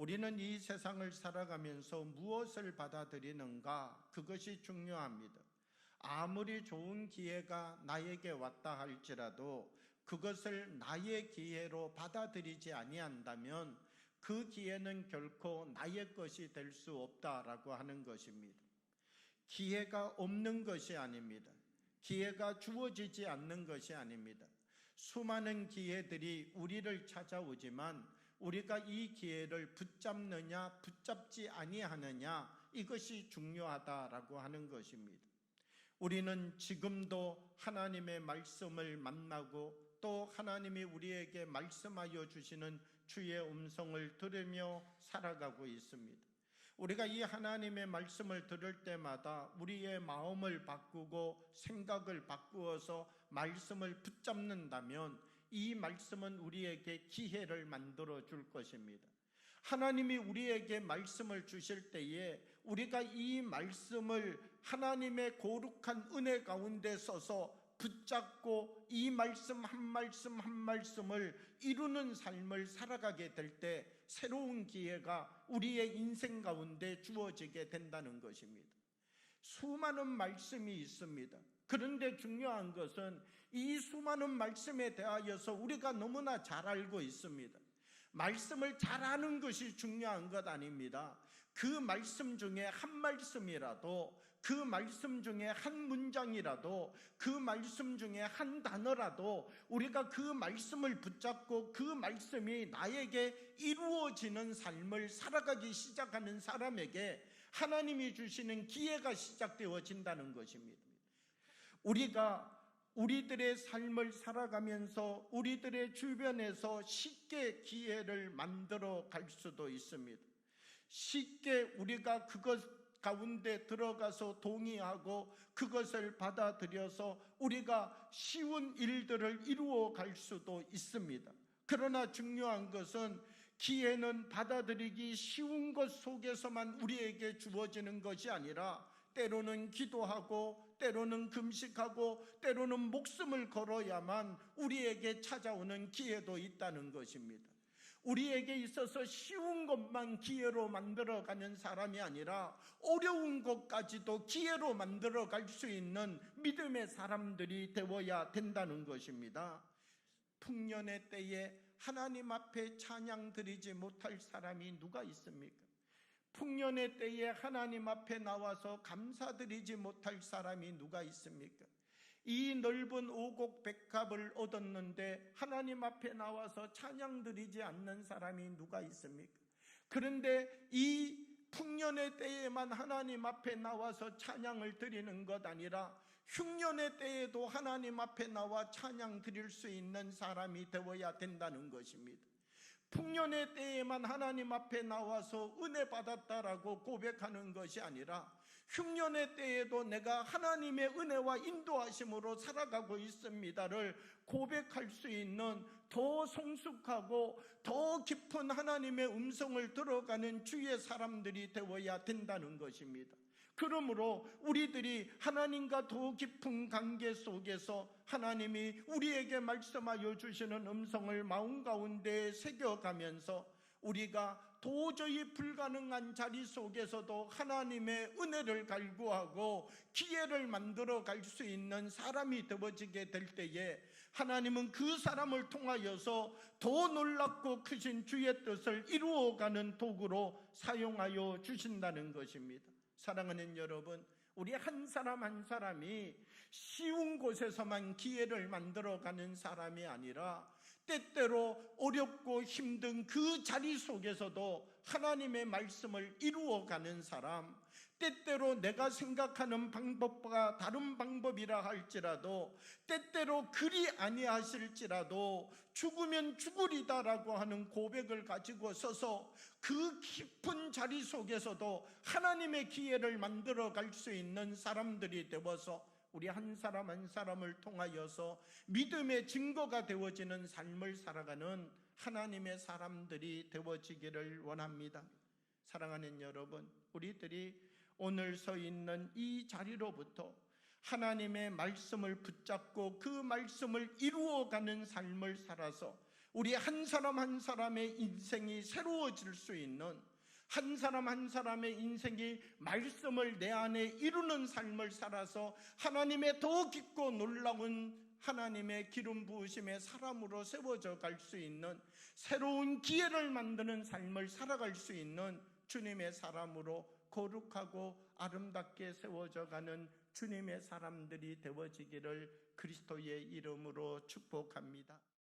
우리는 이 세상을 살아가면서 무엇을 받아들이는가? 그것이 중요합니다. 아무리 좋은 기회가 나에게 왔다 할지라도 그것을 나의 기회로 받아들이지 아니한다면 그 기회는 결코 나의 것이 될 수 없다라고 하는 것입니다. 기회가 없는 것이 아닙니다. 기회가 주어지지 않는 것이 아닙니다. 수많은 기회들이 우리를 찾아오지만 우리가 이 기회를 붙잡느냐 붙잡지 아니하느냐, 이것이 중요하다라고 하는 것입니다. 우리는 지금도 하나님의 말씀을 만나고 또 하나님이 우리에게 말씀하여 주시는 주의 음성을 들으며 살아가고 있습니다. 우리가 이 하나님의 말씀을 들을 때마다 우리의 마음을 바꾸고 생각을 바꾸어서 말씀을 붙잡는다면 이 말씀은 우리에게 기회를 만들어 줄 것입니다. 하나님이 우리에게 말씀을 주실 때에 우리가 이 말씀을 하나님의 거룩한 은혜 가운데 서서 붙잡고 이 말씀 한 말씀 한 말씀을 이루는 삶을 살아가게 될 때 새로운 기회가 우리의 인생 가운데 주어지게 된다는 것입니다. 수많은 말씀이 있습니다. 그런데 중요한 것은 이 수많은 말씀에 대하여서 우리가 너무나 잘 알고 있습니다. 말씀을 잘 아는 것이 중요한 것 아닙니다. 그 말씀 중에 한 말씀이라도, 그 말씀 중에 한 문장이라도, 그 말씀 중에 한 단어라도 우리가 그 말씀을 붙잡고 그 말씀이 나에게 이루어지는 삶을 살아가기 시작하는 사람에게 하나님이 주시는 기회가 시작되어진다는 것입니다. 우리가 우리들의 삶을 살아가면서 우리들의 주변에서 쉽게 기회를 만들어 갈 수도 있습니다. 쉽게 우리가 그것 가운데 들어가서 동의하고 그것을 받아들여서 우리가 쉬운 일들을 이루어 갈 수도 있습니다. 그러나 중요한 것은 기회는 받아들이기 쉬운 것 속에서만 우리에게 주어지는 것이 아니라 때로는 기도하고 때로는 금식하고 때로는 목숨을 걸어야만 우리에게 찾아오는 기회도 있다는 것입니다. 우리에게 있어서 쉬운 것만 기회로 만들어가는 사람이 아니라 어려운 것까지도 기회로 만들어갈 수 있는 믿음의 사람들이 되어야 된다는 것입니다. 풍년의 때에 하나님 앞에 찬양 드리지 못할 사람이 누가 있습니까? 풍년의 때에 하나님 앞에 나와서 감사드리지 못할 사람이 누가 있습니까? 이 넓은 오곡 백합을 얻었는데 하나님 앞에 나와서 찬양 드리지 않는 사람이 누가 있습니까? 그런데 이 풍년의 때에만 하나님 앞에 나와서 찬양을 드리는 것 아니라 흉년의 때에도 하나님 앞에 나와 찬양 드릴 수 있는 사람이 되어야 된다는 것입니다. 풍년의 때에만 하나님 앞에 나와서 은혜 받았다라고 고백하는 것이 아니라 흉년의 때에도 내가 하나님의 은혜와 인도하심으로 살아가고 있습니다를 고백할 수 있는 더 성숙하고 더 깊은 하나님의 음성을 들어가는 주의 사람들이 되어야 된다는 것입니다. 그러므로 우리들이 하나님과 더 깊은 관계 속에서 하나님이 우리에게 말씀하여 주시는 음성을 마음 가운데 새겨가면서 우리가 도저히 불가능한 자리 속에서도 하나님의 은혜를 갈구하고 기회를 만들어 갈 수 있는 사람이 되어지게 될 때에 하나님은 그 사람을 통하여서 더 놀랍고 크신 주의 뜻을 이루어가는 도구로 사용하여 주신다는 것입니다. 사랑하는 여러분, 우리 한 사람 한 사람이 쉬운 곳에서만 기회를 만들어가는 사람이 아니라 때때로 어렵고 힘든 그 자리 속에서도 하나님의 말씀을 이루어가는 사람, 때때로 내가 생각하는 방법과 다른 방법이라 할지라도 때때로 그리 아니하실지라도 죽으면 죽으리다라고 하는 고백을 가지고 서서 그 깊은 자리 속에서도 하나님의 기회를 만들어 갈 수 있는 사람들이 되어서 우리 한 사람 한 사람을 통하여서 믿음의 증거가 되어지는 삶을 살아가는 하나님의 사람들이 되어지기를 원합니다. 사랑하는 여러분, 우리들이 오늘 서 있는 이 자리로부터 하나님의 말씀을 붙잡고 그 말씀을 이루어가는 삶을 살아서 우리 한 사람 한 사람의 인생이 새로워질 수 있는, 한 사람 한 사람의 인생이 말씀을 내 안에 이루는 삶을 살아서 하나님의 더 깊고 놀라운 하나님의 기름 부으심의 사람으로 세워져 갈 수 있는, 새로운 기회를 만드는 삶을 살아갈 수 있는 주님의 사람으로 거룩하고 아름답게 세워져 가는 주님의 사람들이 되어지기를 그리스도의 이름으로 축복합니다.